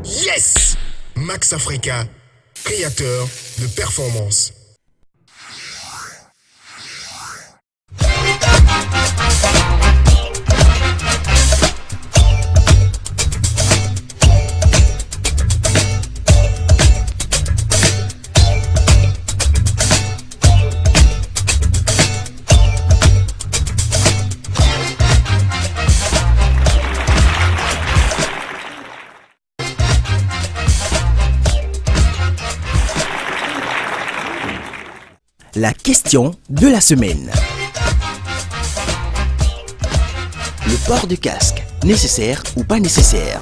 Yes! Max Africa, créateur de performance. La question de la semaine. Le port du casque, nécessaire ou pas nécessaire?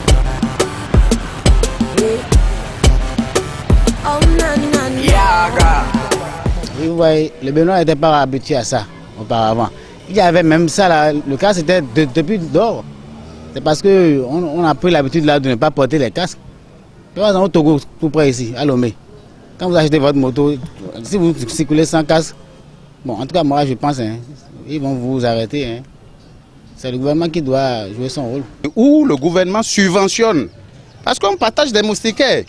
Vous voyez, le Bénin n'était pas habitué à ça auparavant. Il y avait même ça, là, le casque était depuis dehors. C'est parce qu'on a pris l'habitude là de ne pas porter les casques. Par exemple, au Togo, tout près ici, à Lomé. Quand vous achetez votre moto, si vous circulez sans casque, bon, en tout cas, moi, je pense, ils vont vous arrêter. C'est le gouvernement qui doit jouer son rôle. Où le gouvernement subventionne, parce qu'on partage des moustiquaires.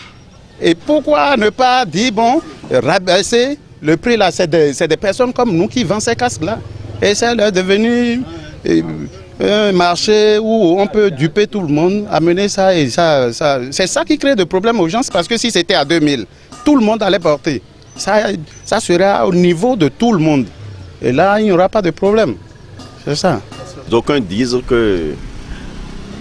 Et pourquoi ne pas dire, bon, rabaisser le prix là, c'est des personnes comme nous qui vendent ces casques-là. Et c'est devenu un marché où on peut duper tout le monde, amener ça et ça. C'est ça qui crée des problèmes aux gens, parce que si c'était à 2000, tout le monde allait porter. Ça sera au niveau de tout le monde. Et là, il n'y aura pas de problème. C'est ça. D'aucuns disent que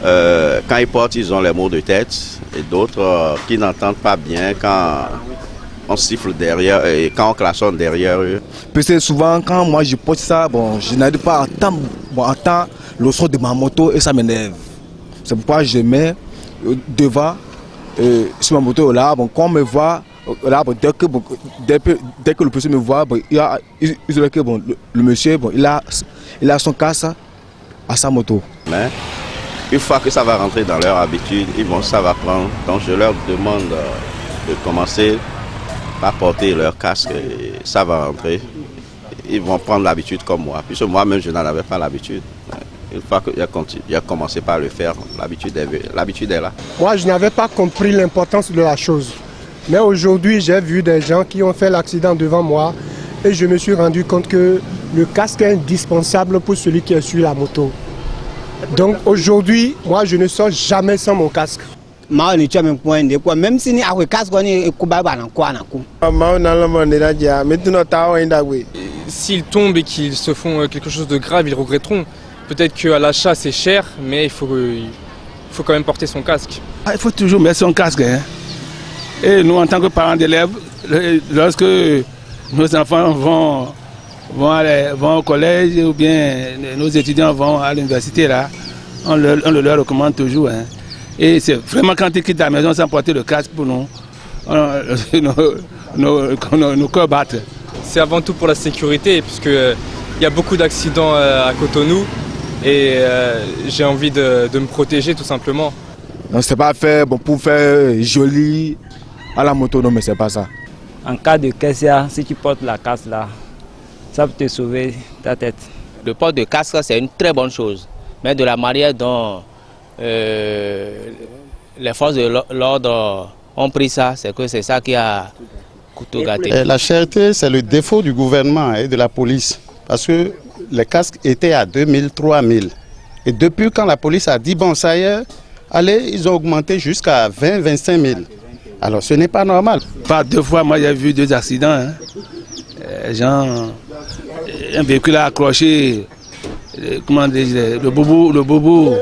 quand ils portent, ils ont les maux de tête. Et d'autres qui n'entendent pas bien quand on siffle derrière et quand on klaxonne derrière eux. Parce que souvent, quand moi je porte ça, bon, je n'arrive pas à entendre le son de ma moto et ça m'énerve. C'est pourquoi je mets devant sur ma moto là, bon, quand on me voit, là, bon, dès que le policier me voit, bon, il que bon, le monsieur, bon, il a son casque à sa moto. Mais une fois que ça va rentrer dans leur habitude, ça va prendre. Donc je leur demande de commencer par porter leur casque et ça va rentrer. Ils vont prendre l'habitude comme moi, puisque moi-même je n'en avais pas l'habitude. Une fois que j'ai commencé par le faire, l'habitude est là. Moi, je n'avais pas compris l'importance de la chose. Mais aujourd'hui, j'ai vu des gens qui ont fait l'accident devant moi et je me suis rendu compte que le casque est indispensable pour celui qui est sur la moto. Donc aujourd'hui, moi, je ne sors jamais sans mon casque. Même si ni a casque, on est s'ils tombent et qu'ils se font quelque chose de grave, ils regretteront. Peut-être qu'à l'achat c'est cher, mais il faut quand même porter son casque. Il faut toujours mettre son casque. Et nous, en tant que parents d'élèves, lorsque nos enfants vont au collège ou bien nos étudiants vont à l'université, là, on le leur recommande toujours. Et c'est vraiment quand ils quittent la maison sans porter le casque pour nous, nos cœurs battent. C'est avant tout pour la sécurité, puisqu'il y a beaucoup d'accidents à Cotonou et j'ai envie de me protéger tout simplement. Non, c'est pas fait pour faire joli à la moto, non, mais c'est pas ça. En cas de caissière, si tu portes la casque là, ça peut te sauver ta tête. Le port de casque, c'est une très bonne chose, mais de la manière dont les forces de l'ordre ont pris ça, c'est ça qui a tout gâté. La cherté, c'est le défaut du gouvernement et de la police, parce que les casques étaient à 2000, 3000. Et depuis quand la police a dit, bon, ça y est, allez, ils ont augmenté jusqu'à 20, 25 000. Alors ce n'est pas normal. Par deux fois, moi j'ai vu 2 accidents. Un véhicule a accroché le bobo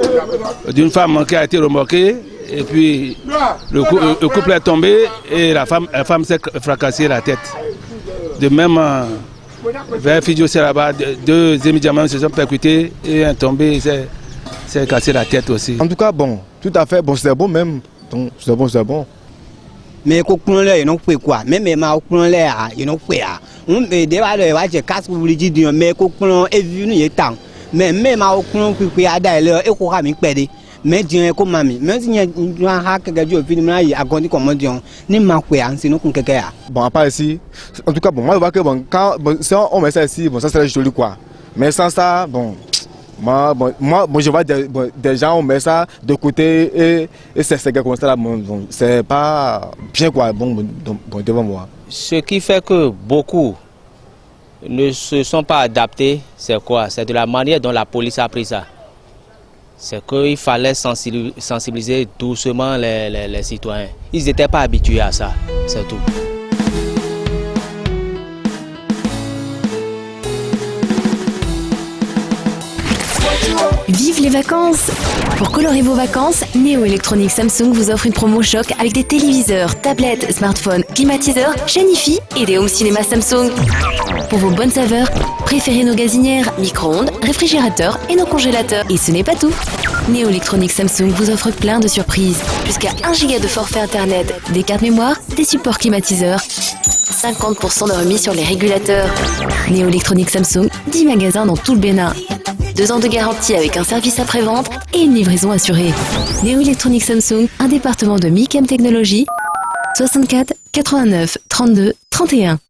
d'une femme qui a été remorquée. Et puis le couple est tombé et la femme s'est fracassée la tête. De même, vers Fidjo, c'est là-bas, 2 émidiamants se sont percutés et un tombé s'est cassé la tête aussi. En tout cas, bon, tout à fait, bon, c'est bon même. Donc, c'est bon. Mais qu'on là, ils n'ont pas quoi. Même ma qu'on là, ils n'ont pas. On peut débat le watch casque pour lui dire mais qu'on est venu il temps. Mais même ma qu'on peut pas d'ailleurs et qu'on a mis pédé. Mais Dieu comme mamie. Mais si il y a un hack que Dieu fait là, il a connu comme Dieu. Ni ma quoi, sinon qu'on quelque. Bon, à part ici, en tout cas, bon, moi je vois que bon, quand on met ça ici, bon, ça serait joli quoi. Mais sans ça, bon, Moi, je vois des gens, on met ça de côté et c'est comme ça, c'est pas bien quoi, devant moi. Ce qui fait que beaucoup ne se sont pas adaptés, c'est quoi? C'est de la manière dont la police a pris ça. C'est qu'il fallait sensibiliser doucement les citoyens. Ils n'étaient pas habitués à ça, c'est tout. Vive les vacances! Pour colorer vos vacances, Neo Electronics Samsung vous offre une promo choc avec des téléviseurs, tablettes, smartphones, climatiseurs, chaîne Hi-Fi et des home cinéma Samsung. Pour vos bonnes saveurs, préférez nos gazinières, micro-ondes, réfrigérateurs et nos congélateurs. Et ce n'est pas tout! Neo Electronics Samsung vous offre plein de surprises. Jusqu'à 1 giga de forfait internet, des cartes mémoire, des supports climatiseurs. 50% de remise sur les régulateurs. Neo Electronics Samsung, 10 magasins dans tout le Bénin. 2 ans de garantie avec un service après-vente et une livraison assurée. Neo Electronics Samsung, un département de Micam Technologies, 64 89 32 31.